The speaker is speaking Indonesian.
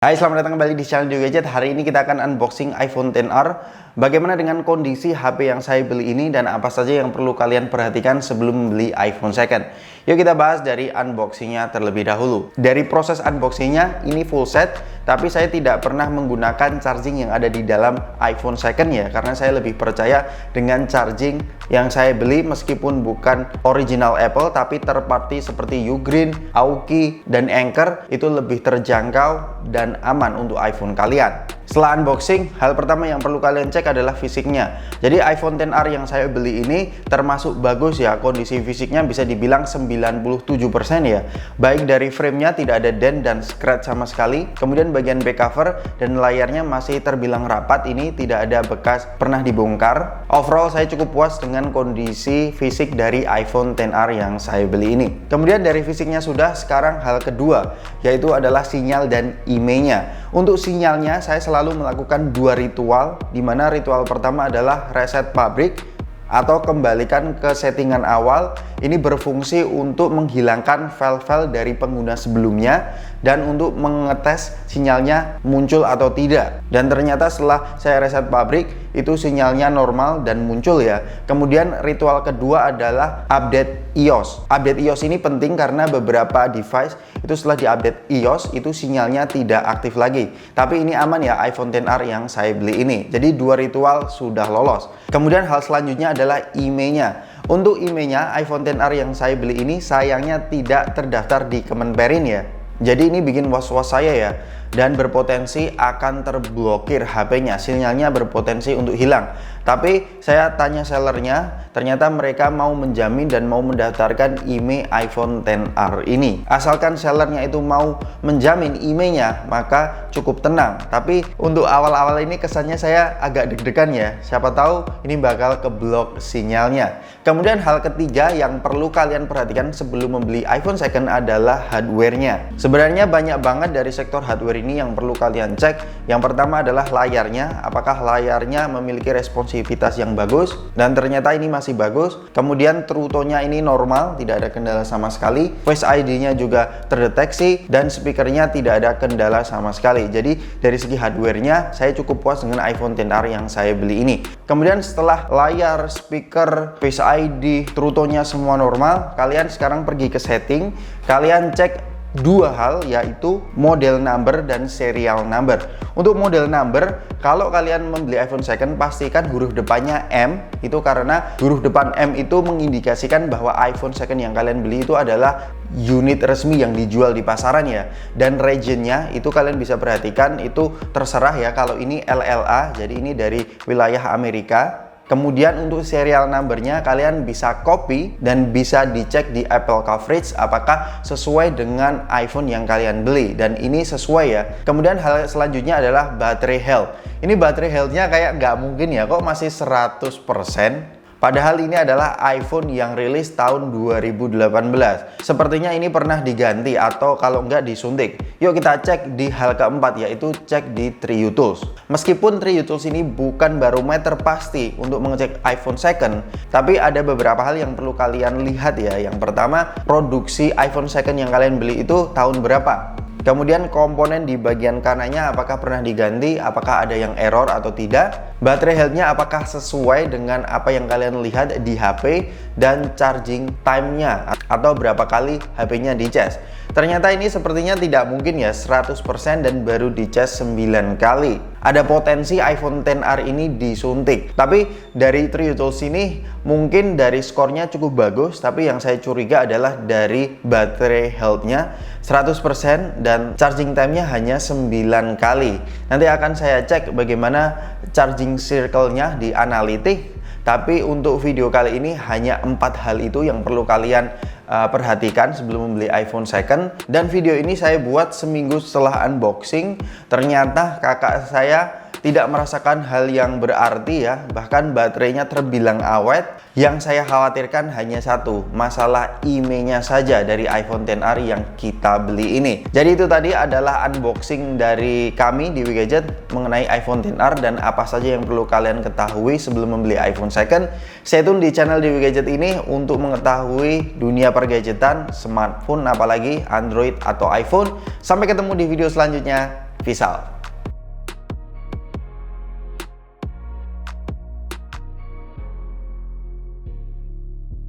Hai, selamat datang kembali di channel Dewi Gadget. Hari ini kita akan unboxing iPhone XR. Bagaimana dengan kondisi HP yang saya beli ini dan apa saja yang perlu kalian perhatikan sebelum membeli iPhone second. Yuk kita bahas dari unboxingnya terlebih dahulu. Dari proses unboxingnya, ini full set, tapi saya tidak pernah menggunakan charging yang ada di dalam iPhone second ya, karena saya lebih percaya dengan charging yang saya beli meskipun bukan original Apple, tapi third party seperti Ugreen, Aoki, dan Anker itu lebih terjangkau dan aman untuk iPhone kalian. Setelah unboxing, hal pertama yang perlu kalian cek adalah fisiknya. Jadi iPhone XR yang saya beli ini termasuk bagus ya, kondisi fisiknya bisa dibilang 97% ya. Baik dari framenya tidak ada dent dan scratch sama sekali. Kemudian bagian back cover dan layarnya masih terbilang rapat, ini tidak ada bekas pernah dibongkar. Overall saya cukup puas dengan kondisi fisik dari iPhone XR yang saya beli ini. Kemudian dari fisiknya sudah, sekarang hal kedua yaitu adalah sinyal dan IMEI-nya. Untuk sinyalnya saya selalu melakukan dua ritual, di mana ritual pertama adalah reset pabrik atau kembalikan ke settingan awal. Ini berfungsi untuk menghilangkan file-file dari pengguna sebelumnya dan untuk mengetes sinyalnya muncul atau tidak. Dan ternyata setelah saya reset pabrik itu sinyalnya normal dan muncul ya. Kemudian ritual kedua adalah update iOS. Update iOS ini penting karena beberapa device itu setelah diupdate iOS itu sinyalnya tidak aktif lagi. Tapi ini aman ya iPhone XR yang saya beli ini. Jadi dua ritual sudah lolos. Kemudian hal selanjutnya adalah IMEI-nya. Untuk IMEI-nya iPhone XR yang saya beli ini sayangnya tidak terdaftar di Kemenperin ya. Jadi ini bikin was-was saya ya, dan berpotensi akan terblokir HP-nya, sinyalnya berpotensi untuk hilang. Tapi saya tanya sellernya, ternyata mereka mau menjamin dan mau mendaftarkan IMEI iPhone XR ini. Asalkan sellernya itu mau menjamin IMEI-nya, maka cukup tenang. Tapi untuk awal-awal ini kesannya saya agak deg-degan ya, siapa tahu ini bakal keblok sinyalnya. Kemudian hal ketiga yang perlu kalian perhatikan sebelum membeli iPhone second adalah hardware-nya. Sebenarnya banyak banget dari sektor hardware ini yang perlu kalian cek. Yang pertama adalah layarnya, apakah layarnya memiliki responsivitas yang bagus, dan ternyata ini masih bagus. Kemudian True Tone-nya ini normal, tidak ada kendala sama sekali. Face ID-nya juga terdeteksi dan speakernya tidak ada kendala sama sekali. Jadi dari segi hardware-nya saya cukup puas dengan iPhone XR yang saya beli ini. Kemudian setelah layar, speaker, Face ID, True Tone-nya semua normal, kalian sekarang pergi ke setting, kalian cek dua hal, yaitu model number dan serial number. Untuk model number, kalau kalian membeli iPhone second pastikan huruf depannya M, itu karena huruf depan M itu mengindikasikan bahwa iPhone second yang kalian beli itu adalah unit resmi yang dijual di pasaran ya. Dan regionnya itu kalian bisa perhatikan, itu terserah ya, kalau ini LLA, jadi ini dari wilayah Amerika. Kemudian untuk serial numbernya kalian bisa copy dan bisa dicek di Apple Coverage apakah sesuai dengan iPhone yang kalian beli, dan ini sesuai ya. Kemudian hal selanjutnya adalah baterai health. Ini baterai healthnya kayak nggak mungkin ya, kok masih 100%. Padahal ini adalah iPhone yang rilis tahun 2018. Sepertinya ini pernah diganti atau kalau enggak disuntik. Yuk kita cek di hal keempat, yaitu cek di TrueTools. Meskipun TrueTools ini bukan barometer pasti untuk mengecek iPhone second, tapi ada beberapa hal yang perlu kalian lihat ya. Yang pertama, produksi iPhone second yang kalian beli itu tahun berapa? Kemudian komponen di bagian kanannya apakah pernah diganti, apakah ada yang error atau tidak. Baterai health-nya apakah sesuai dengan apa yang kalian lihat di HP, dan charging time-nya atau berapa kali HP-nya dicas. Ternyata ini sepertinya tidak mungkin ya 100% dan baru dicas 9 kali. Ada potensi iPhone XR ini disuntik. Tapi dari TrueTools ini mungkin dari skornya cukup bagus, tapi yang saya curiga adalah dari baterai health-nya 100% dan charging time-nya hanya 9 kali. Nanti akan saya cek bagaimana charging circle-nya di analitik. Tapi untuk video kali ini hanya 4 hal itu yang perlu kalian perhatikan sebelum membeli iPhone second. Dan video ini saya buat seminggu setelah unboxing. Ternyata kakak saya tidak merasakan hal yang berarti ya, bahkan baterainya terbilang awet. Yang saya khawatirkan hanya satu, masalah IMEI-nya saja dari iPhone XR yang kita beli ini. Jadi itu tadi adalah unboxing dari kami di Dewi Gadget mengenai iPhone XR dan apa saja yang perlu kalian ketahui sebelum membeli iPhone second. Stay tune di channel Dewi Gadget ini untuk mengetahui dunia pergadgetan, smartphone, apalagi Android atau iPhone. Sampai ketemu di video selanjutnya. Peace out.